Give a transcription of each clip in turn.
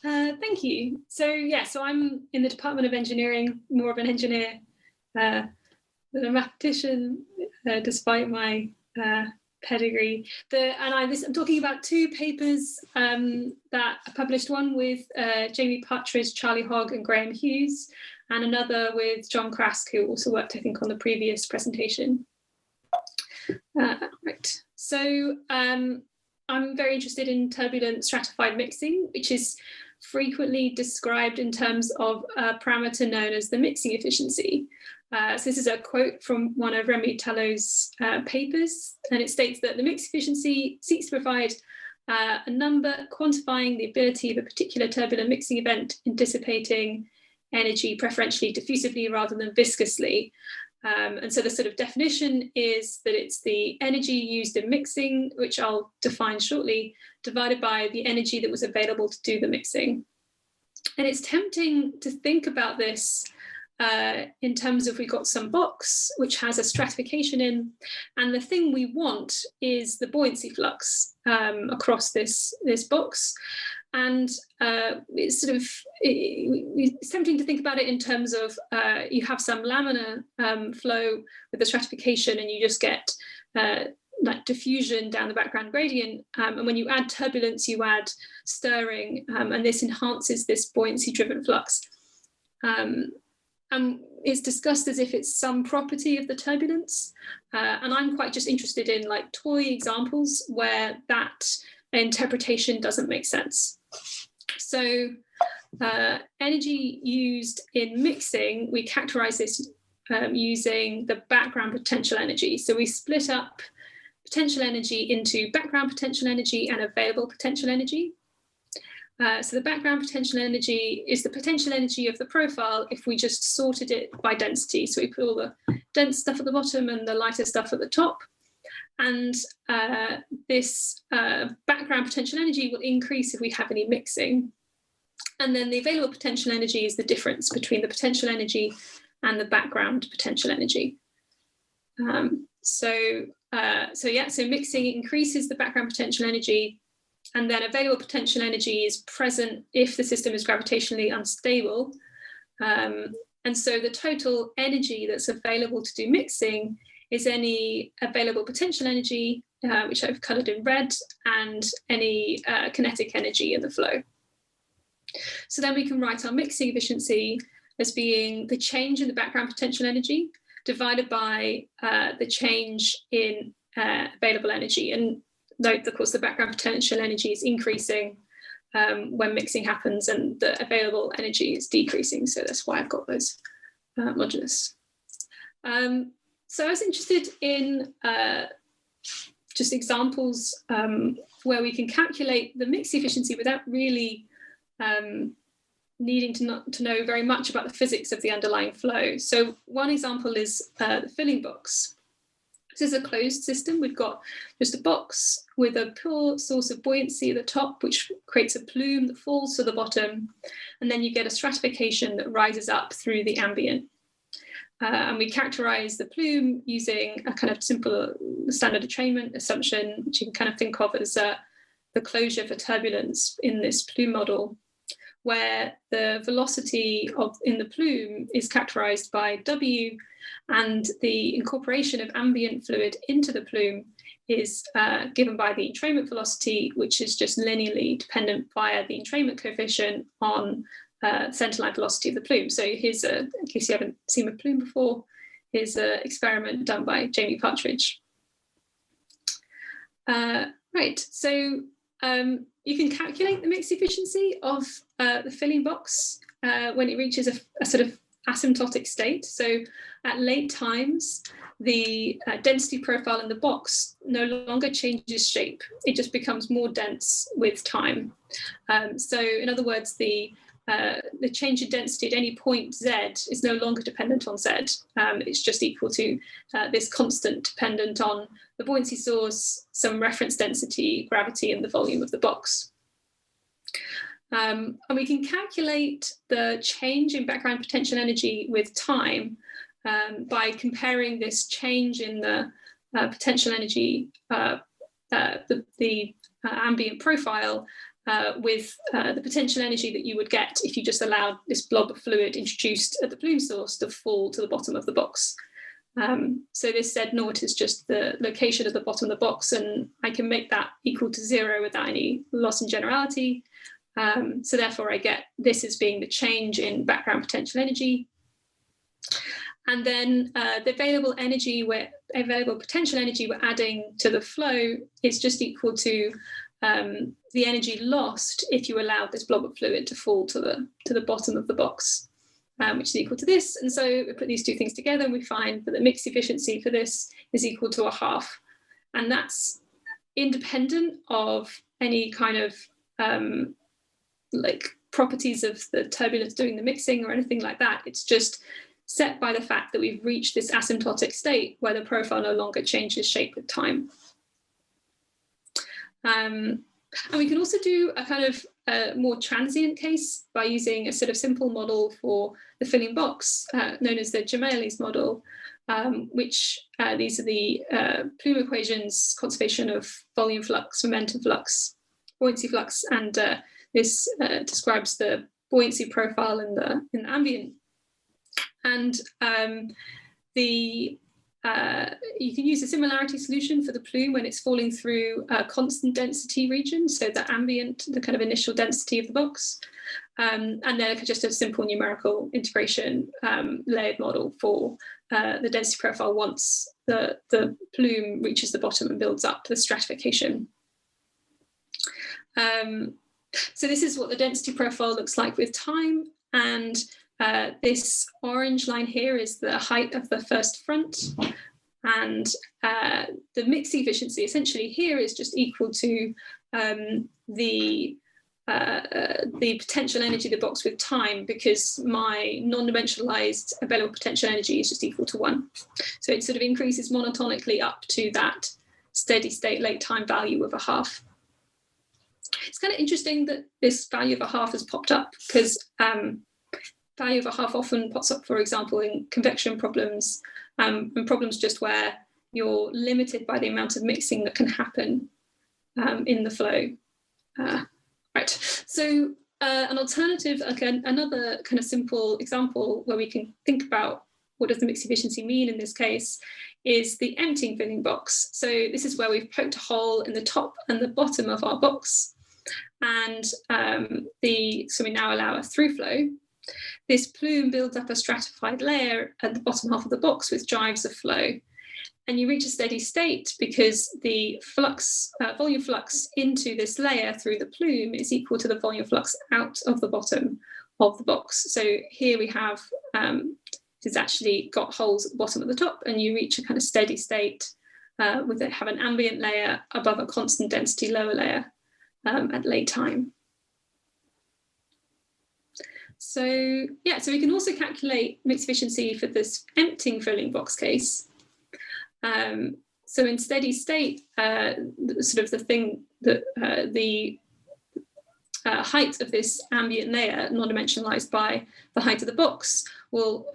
Thank you. So I'm in the Department of Engineering, more of an engineer than a mathematician, despite my pedigree. I'm talking about two papers that are published, one with Jamie Partridge, Charlie Hogg and Graham Hughes, and another with John Krask, who also worked, I think, on the previous presentation. Right. So I'm very interested in turbulent stratified mixing, which is frequently described in terms of a parameter known as the mixing efficiency. So this is a quote from one of Remy Tallo's papers, and it states that the mix efficiency seeks to provide a number quantifying the ability of a particular turbulent mixing event in dissipating energy preferentially diffusively rather than viscously. And so the sort of definition is that it's the energy used in mixing, which I'll define shortly, divided by the energy that was available to do the mixing. And it's tempting to think about this in terms of we've got some box which has a stratification in, and the thing we want is the buoyancy flux across this box. And it's tempting to think about it in terms of you have some laminar flow with the stratification, and you just get like diffusion down the background gradient. And when you add turbulence, you add stirring, and this enhances this buoyancy-driven flux. And it's discussed as if it's some property of the turbulence. And I'm quite just interested in like toy examples where that interpretation doesn't make sense. So energy used in mixing, we characterize this using the background potential energy. So we split up potential energy into background potential energy and available potential energy. So the background potential energy is the potential energy of the profile if we just sorted it by density. So we put all the dense stuff at the bottom and the lighter stuff at the top. And this background potential energy will increase if we have any mixing. And then the available potential energy is the difference between the potential energy and the background potential energy. So mixing increases the background potential energy, and then available potential energy is present if the system is gravitationally unstable. And so the total energy that's available to do mixing is any available potential energy, which I've coloured in red, and any kinetic energy in the flow. So then we can write our mixing efficiency as being the change in the background potential energy divided by the change in available energy. And note, of course, the background potential energy is increasing when mixing happens, and the available energy is decreasing. So that's why I've got those modulus. So I was interested in just examples where we can calculate the mix efficiency without really needing to know very much about the physics of the underlying flow. So one example is the filling box. This is a closed system. We've got just a box with a pure source of buoyancy at the top, which creates a plume that falls to the bottom. And then you get a stratification that rises up through the ambient. And we characterize the plume using a kind of simple standard entrainment assumption, which you can kind of think of as the closure for turbulence in this plume model, where the velocity in the plume is characterized by W, and the incorporation of ambient fluid into the plume is given by the entrainment velocity, which is just linearly dependent via the entrainment coefficient on centerline velocity of the plume. So here's in case you haven't seen a plume before, here's an experiment done by Jamie Partridge. Right, so you can calculate the mix efficiency of the filling box when it reaches a sort of asymptotic state. So at late times, the density profile in the box no longer changes shape. It just becomes more dense with time. So in other words, the change in density at any point Z is no longer dependent on Z. It's just equal to this constant dependent on the buoyancy source, some reference density, gravity, and the volume of the box. And we can calculate the change in background potential energy with time by comparing this change in the potential energy, the ambient profile, with the potential energy that you would get if you just allowed this blob of fluid introduced at the plume source to fall to the bottom of the box. So this Z naught is just the location of the bottom of the box, and I can make that equal to 0 without any loss in generality. So therefore I get this as being the change in background potential energy. And then the available potential energy we're adding to the flow is just equal to the energy lost if you allowed this blob of fluid to fall to the bottom of the box, which is equal to this. And so we put these two things together and we find that the mix efficiency for this is equal to 1/2. And that's independent of any kind of like properties of the turbulence doing the mixing or anything like that. It's just set by the fact that we've reached this asymptotic state where the profile no longer changes shape with time. And we can also do a kind of more transient case by using a sort of simple model for the filling box known as the Gemelli's model, which these are the Plume equations, conservation of volume flux, momentum flux, buoyancy flux, and this describes the buoyancy profile in the ambient. And you can use a similarity solution for the plume when it's falling through a constant density region, so the ambient, the kind of initial density of the box. And then just a simple numerical integration layered model for the density profile once the plume reaches the bottom and builds up to the stratification. So this is what the density profile looks like with time. And this orange line here is the height of the first front, and the mix efficiency essentially here is just equal to the potential energy of the box with time, because my non-dimensionalized available potential energy is just equal to 1. So it sort of increases monotonically up to that steady state late time value of 1/2. It's kind of interesting that this value of 1/2 has popped up, because value of 1/2 often pops up, for example, in convection problems, and problems just where you're limited by the amount of mixing that can happen in the flow. Right, so an alternative, another kind of simple example where we can think about what does the mix efficiency mean in this case is the emptying filling box. So this is where we've poked a hole in the top and the bottom of our box, and so we now allow a through flow. This plume builds up a stratified layer at the bottom half of the box with drives of flow. And you reach a steady state because the flux, volume flux into this layer through the plume is equal to the volume flux out of the bottom of the box. So here we have, it's actually got holes at the bottom at the top, and you reach a kind of steady state have an ambient layer above a constant density lower layer at late time. So yeah, so we can also calculate mix efficiency for this emptying filling box case. So in steady state, sort of the thing that the height of this ambient layer, non-dimensionalized by the height of the box, will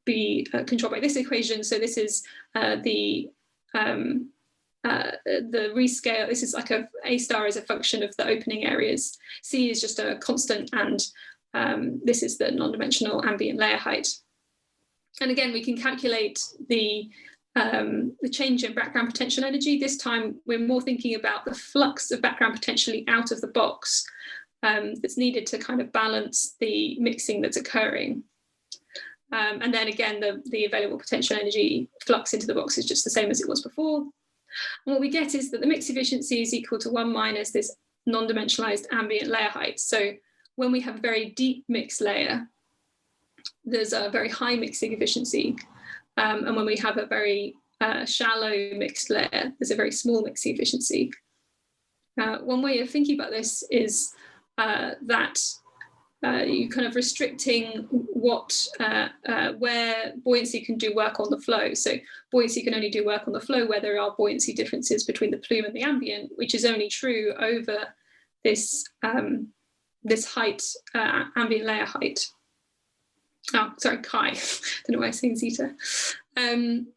be controlled by this equation. So this is the rescale. This is like A star is a function of the opening areas. C is just a constant, and this is the non-dimensional ambient layer height. And again, we can calculate the change in background potential energy. This time, we're more thinking about the flux of background potentially out of the box that's needed to kind of balance the mixing that's occurring. And then again, the available potential energy flux into the box is just the same as it was before. And what we get is that the mix efficiency is equal to 1 minus this non-dimensionalized ambient layer height. So when we have a very deep mixed layer, there's a very high mixing efficiency. And when we have a very shallow mixed layer, there's a very small mixing efficiency. One way of thinking about this is that you're kind of restricting where buoyancy can do work on the flow. So buoyancy can only do work on the flow where there are buoyancy differences between the plume and the ambient, which is only true over this this height, ambient layer height. Oh, sorry, chi. I don't know why I'm saying zeta. And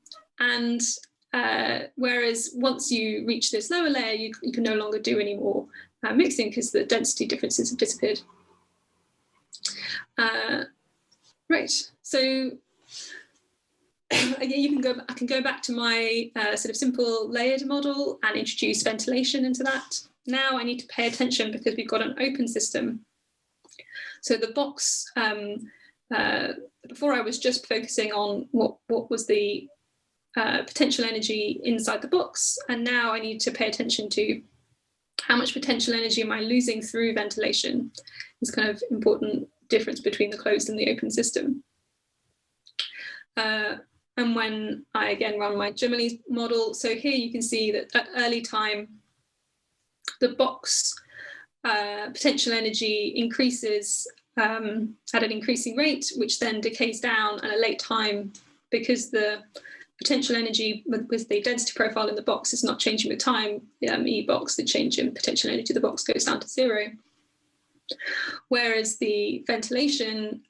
whereas once you reach this lower layer, you can no longer do any more mixing because the density differences have disappeared. Right, so again, I can go back to my sort of simple layered model and introduce ventilation into that. Now I need to pay attention because we've got an open system. So the box, before I was just focusing on what was the potential energy inside the box, and now I need to pay attention to how much potential energy am I losing through ventilation. It's kind of important difference between the closed and the open system. And when I again run my Germany model, so here you can see that at early time, the box potential energy increases at an increasing rate, which then decays down at a late time because the potential energy with the density profile in the box is not changing with time. E box, the change in potential energy of the box goes down to 0. Whereas the ventilation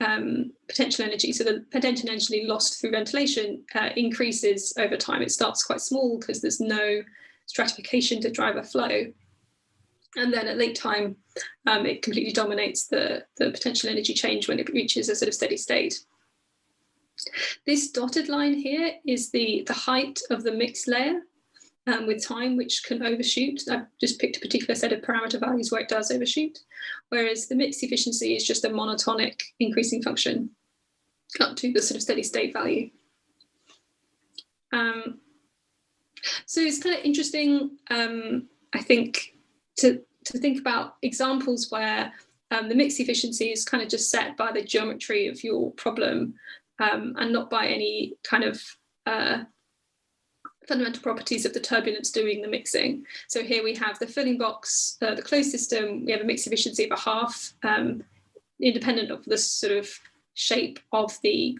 potential energy, so the potential energy lost through ventilation increases over time. It starts quite small because there's no stratification to drive a flow. And then at late time, it completely dominates the potential energy change when it reaches a sort of steady state. This dotted line here is the height of the mixed layer with time, which can overshoot. I've just picked a particular set of parameter values where it does overshoot, whereas the mixed efficiency is just a monotonic increasing function up to the sort of steady state value. So it's kind of interesting, I think, to think about examples where the mixed efficiency is kind of just set by the geometry of your problem and not by any kind of fundamental properties of the turbulence doing the mixing. So here we have the filling box, the closed system, we have a mixed efficiency of 1/2, independent of the sort of shape of the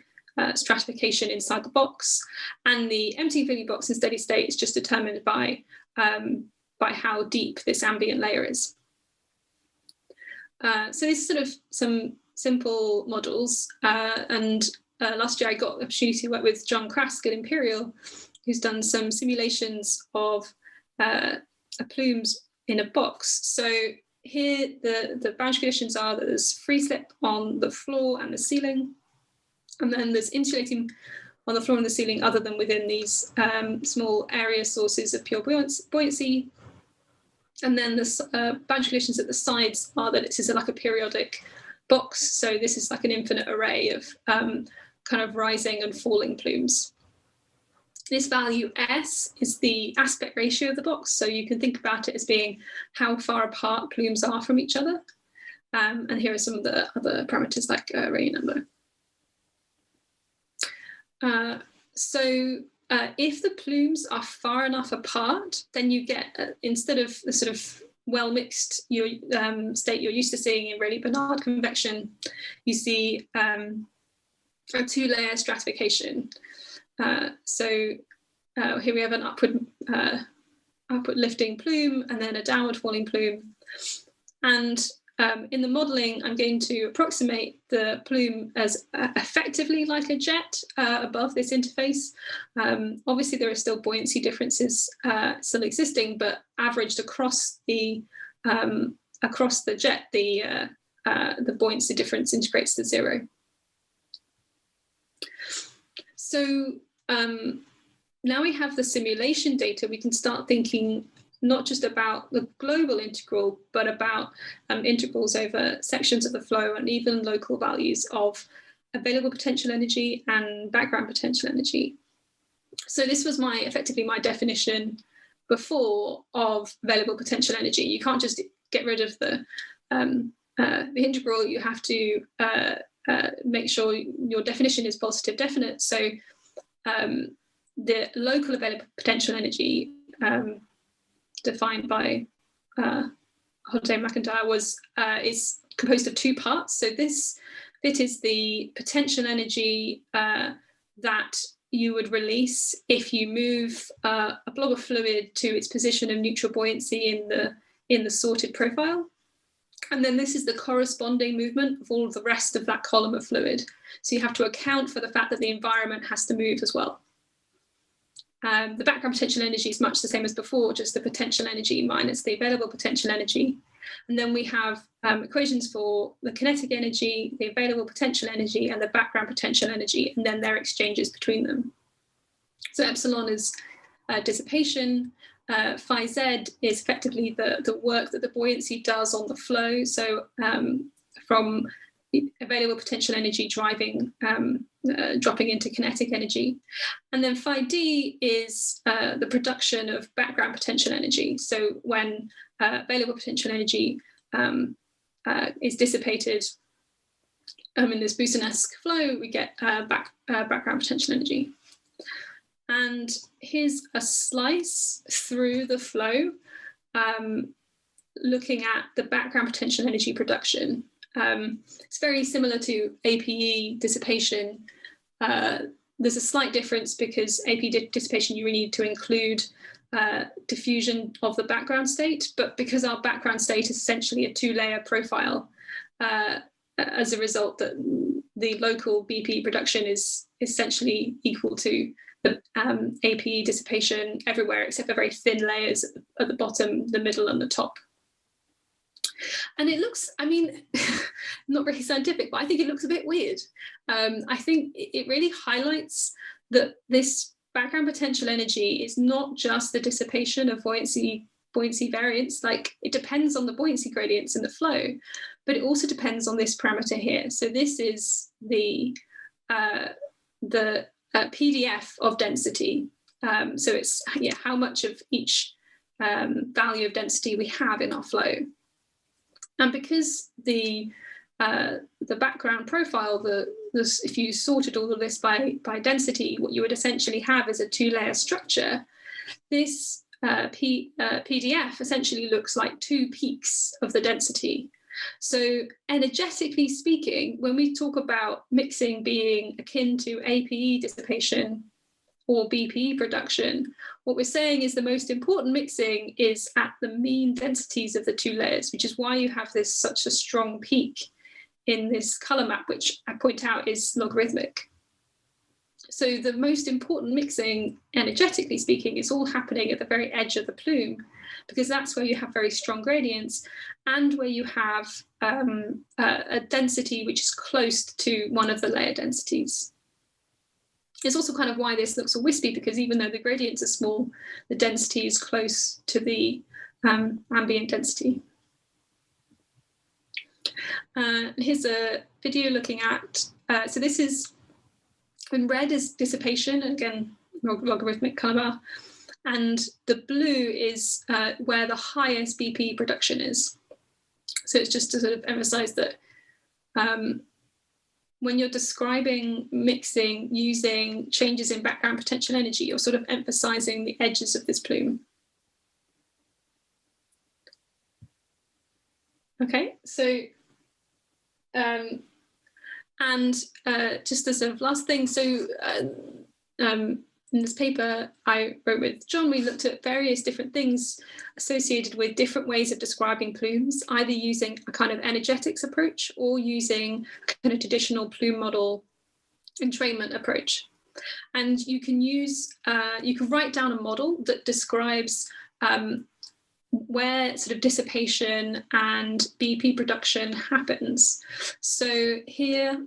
stratification inside the box. And the empty filling box in steady state is just determined by how deep this ambient layer is. So these are sort of some simple models. And last year I got the opportunity to work with John Krask at Imperial, who's done some simulations of plumes in a box. So here the boundary conditions are that there's free slip on the floor and the ceiling, and then there's insulating on the floor and the ceiling other than within these small area sources of pure buoyancy. And then the boundary conditions at the sides are that this is like a periodic box. So this is like an infinite array of kind of rising and falling plumes. This value S is the aspect ratio of the box. So you can think about it as being how far apart plumes are from each other. And here are some of the other parameters like array number. If the plumes are far enough apart, then you get, instead of the sort of well-mixed state you're used to seeing in Rayleigh-Bernard convection, you see a 2-layer stratification. Here we have an upward lifting plume and then a downward falling plume. And in the modeling, I'm going to approximate the plume as effectively like a jet above this interface. Obviously, there are still buoyancy differences still existing, but averaged across the jet, the buoyancy difference integrates to 0. So now we have the simulation data, we can start thinking not just about the global integral, but about integrals over sections of the flow and even local values of available potential energy and background potential energy. So this was effectively my definition before of available potential energy. You can't just get rid of the integral, you have to make sure your definition is positive definite. So the local available potential energy defined by Holiday and McIntyre is composed of 2 parts. So this bit is the potential energy that you would release if you move a blob of fluid to its position of neutral buoyancy in the sorted profile. And then this is the corresponding movement of all of the rest of that column of fluid. So you have to account for the fact that the environment has to move as well. the background potential energy is much the same as before, just the potential energy minus the available potential energy. And then we have equations for the kinetic energy, the available potential energy, and the background potential energy, and then their exchanges between them. So epsilon is dissipation, phi z is effectively the work that the buoyancy does on the flow. So from available potential energy driving, dropping into kinetic energy. And then phi d is the production of background potential energy. So when available potential energy is dissipated in this Boson-esque flow, we get background potential energy. And here's a slice through the flow, looking at the background potential energy production. It's very similar to APE dissipation. There's a slight difference because APE dissipation, you really need to include diffusion of the background state, but because our background state is essentially a two-layer profile, as a result, that the local BP production is essentially equal to the APE dissipation everywhere except for very thin layers at the bottom, the middle, and the top. And it looks, I mean, not very scientific, but I think it looks a bit weird. I think it really highlights that this background potential energy is not just the dissipation of buoyancy variance. Like, it depends on the buoyancy gradients in the flow, but it also depends on this parameter here. So this is the PDF of density. So it's how much of each value of density we have in our flow. And because the background profile, if you sorted all of this by density, what you would essentially have is a two-layer structure. This PDF essentially looks like two peaks of the density. So energetically speaking, when we talk about mixing being akin to APE dissipation or BPE production, what we're saying is the most important mixing is at the mean densities of the two layers, which is why you have such a strong peak in this color map, which I point out is logarithmic. So the most important mixing, energetically speaking, is all happening at the very edge of the plume, because that's where you have very strong gradients and where you have a density which is close to one of the layer densities. It's also kind of why this looks a wispy, because even though the gradients are small, the density is close to the ambient density. Here's a video looking at, so this is, in red is dissipation, again, logarithmic color bar, and the blue is where the highest BP production is. So it's just to sort of emphasize that when you're describing mixing using changes in background potential energy, you're sort of emphasizing the edges of this plume. Okay, so just a sort of last thing, so in this paper I wrote with John, we looked at various different things associated with different ways of describing plumes, either using a kind of energetics approach or using a kind of traditional plume model entrainment approach. And you can use, you can write down a model that describes where sort of dissipation and BP production happens. So here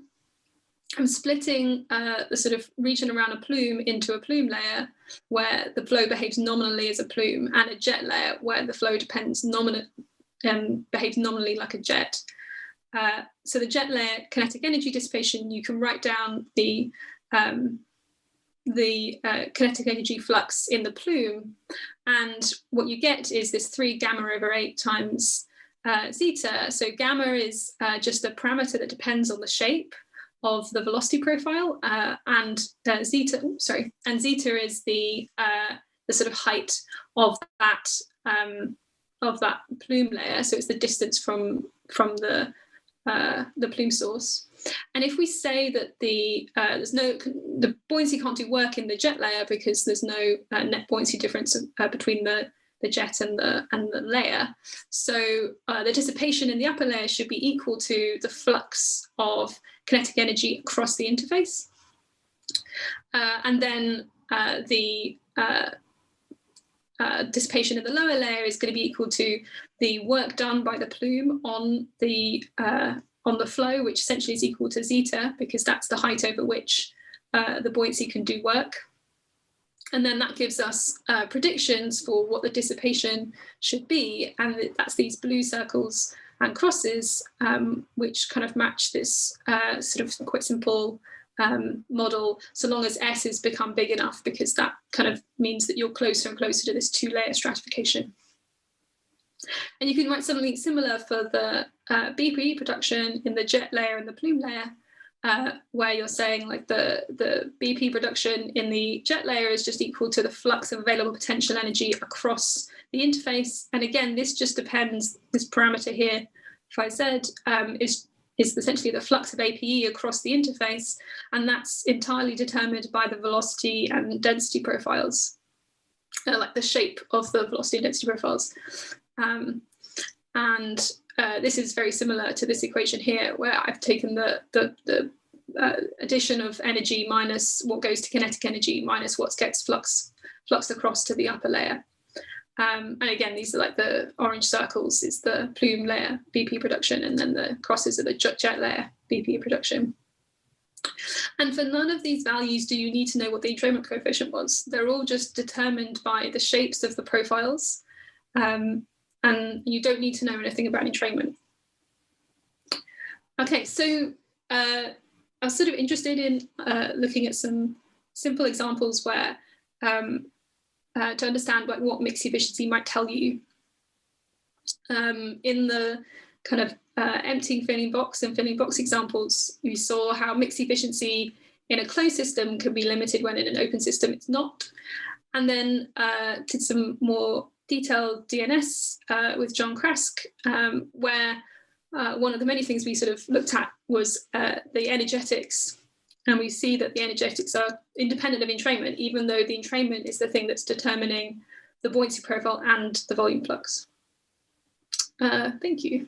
I'm splitting the sort of region around a plume into a plume layer where the flow behaves nominally as a plume, and a jet layer where the flow behaves nominally like a jet. So the jet layer kinetic energy dissipation, you can write down the kinetic energy flux in the plume, and what you get is this 3 gamma over 8 times zeta. So gamma is just a parameter that depends on the shape of the velocity profile, and zeta is the sort of height of that plume layer. So it's the distance from the plume source. And if we say that the buoyancy can't do work in the jet layer because there's no net buoyancy difference between the jet and the layer, so the dissipation in the upper layer should be equal to the flux of kinetic energy across the interface, and then the dissipation in the lower layer is going to be equal to the work done by the plume on the flow, which essentially is equal to zeta, because that's the height over which the buoyancy can do work. And then that gives us predictions for what the dissipation should be. And that's these blue circles and crosses, which kind of match this sort of quite simple model, so long as S has become big enough, because that kind of means that you're closer and closer to this two-layer stratification. And you can write something similar for the BP production in the jet layer and the plume layer, where you're saying like the BP production in the jet layer is just equal to the flux of available potential energy across the interface. And again, this just depends, this parameter here, phi-z, is essentially the flux of APE across the interface, and that's entirely determined by the velocity and density profiles, like the shape of the velocity and density profiles. This is very similar to this equation here, where I've taken the addition of energy minus what goes to kinetic energy minus what gets fluxed across to the upper layer. And again, these are like the orange circles is the plume layer BP production, and then the crosses are the jet layer BP production. And for none of these values do you need to know what the entrainment coefficient was. They're all just determined by the shapes of the profiles, and you don't need to know anything about entrainment. Okay, so I was sort of interested in looking at some simple examples where to understand like what mixed efficiency might tell you. In the kind of emptying filling box and filling box examples, you saw how mixed efficiency in a closed system can be limited when in an open system it's not. And then did some more detailed DNS with John Krask, where one of the many things we sort of looked at was the energetics. And we see that the energetics are independent of entrainment, even though the entrainment is the thing that's determining the buoyancy profile and the volume flux. Thank you.